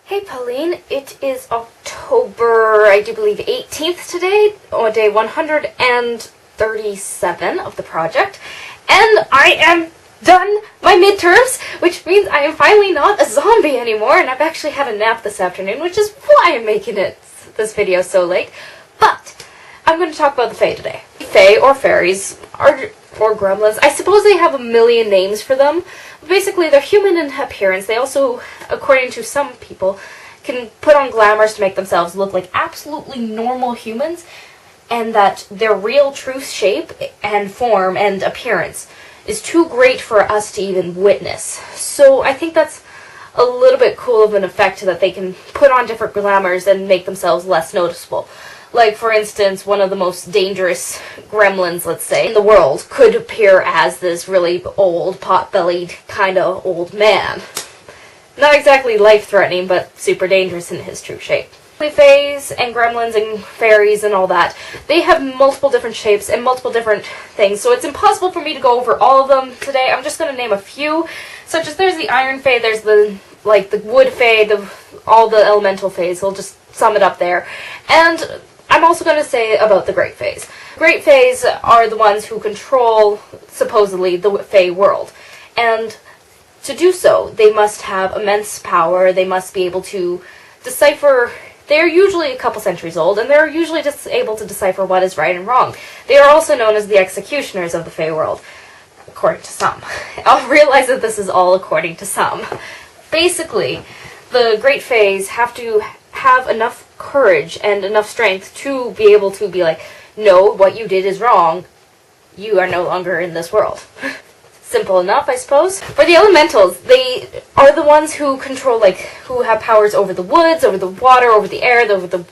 Hey Pauline, it is October, I do believe 18th today, or day 137 of the project, and I am done my midterms, which means I am finally not a zombie anymore, and I've actually had a nap this afternoon, which is why I'm making this video so late. But I'm going to talk about the Fae today. Fae, or fairies, or gremlins, I suppose they have a million names for them. Basically, they're human in appearance. They also, according to some people, can put on glamours to make themselves look like absolutely normal humans, and that their real true shape and form and appearance is too great for us to even witness. So I think that's a little bit cool of an effect, that they can put on different glamours and make themselves less noticeable. Like, for instance, one of the most dangerous gremlins, let's say, in the world could appear as this really old, pot-bellied, kind of old man. Not exactly life-threatening, but super dangerous in his true shape. Faes and gremlins and fairies and all that, they have multiple different shapes and multiple different things, so it's impossible for me to go over all of them today. I'm just going to name a few, such as there's the Iron Fae, there's the Wood Fae, all the elemental Faes. We'll just sum it up there. And I'm also going to say about the Great Faes. Great Faes are the ones who control, supposedly, the Fae world. And to do so, they must have immense power. They must be able to decipher. They're usually a couple centuries old, and they're usually just able to decipher what is right and wrong. They are also known as the executioners of the Fae world, according to some. I'll realize that this is all according to some. Basically, the Great Faes have to have enough courage and enough strength to be able to be like, no, what you did is wrong. You are no longer in this world. Simple enough, I suppose. For the elementals, they are the ones who control, who have powers over the woods, over the water, over the air, over the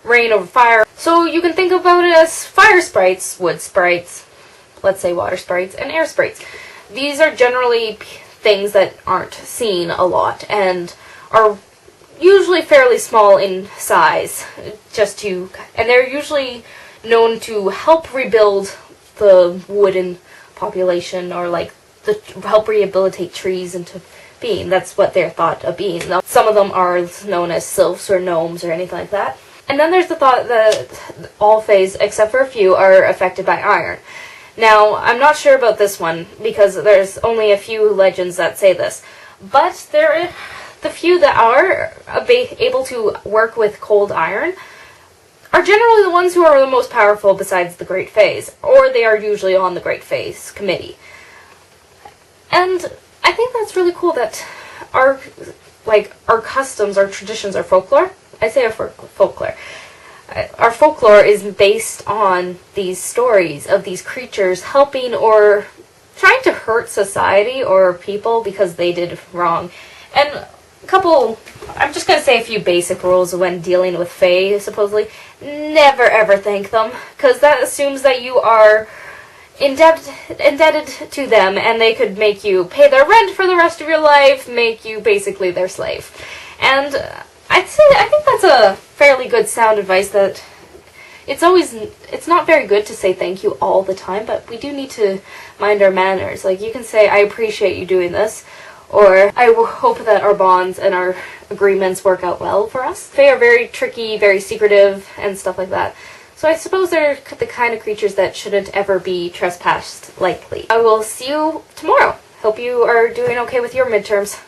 rain, over fire. So you can think about it as fire sprites, wood sprites, let's say water sprites, and air sprites. These are generally things that aren't seen a lot and are usually fairly small in size, and they're usually known to help rebuild the wooden population, or help rehabilitate trees into being. That's what they're thought of being. Now, some of them are known as sylphs or gnomes or anything like that. And then there's the thought that all Faes, except for a few, are affected by iron. Now, I'm not sure about this one, because there's only a few legends that say this, but the few that are able to work with cold iron are generally the ones who are the most powerful besides the Great Faes, or they are usually on the Great Faes committee. And I think that's really cool that our customs, our traditions, our folklore, I say our folklore, our folklore is based on these stories of these creatures helping or trying to hurt society or people because they did wrong. And I'm just going to say a few basic rules when dealing with Fae, supposedly. Never ever thank them, because that assumes that you are indebted to them, and they could make you pay their rent for the rest of your life, make you basically their slave. And I think that's a fairly good sound advice, that it's not very good to say thank you all the time, but we do need to mind our manners. Like, you can say, I appreciate you doing this, or I hope that our bonds and our agreements work out well for us. They are very tricky, very secretive, and stuff like that. So I suppose they're the kind of creatures that shouldn't ever be trespassed lightly. I will see you tomorrow. Hope you are doing okay with your midterms.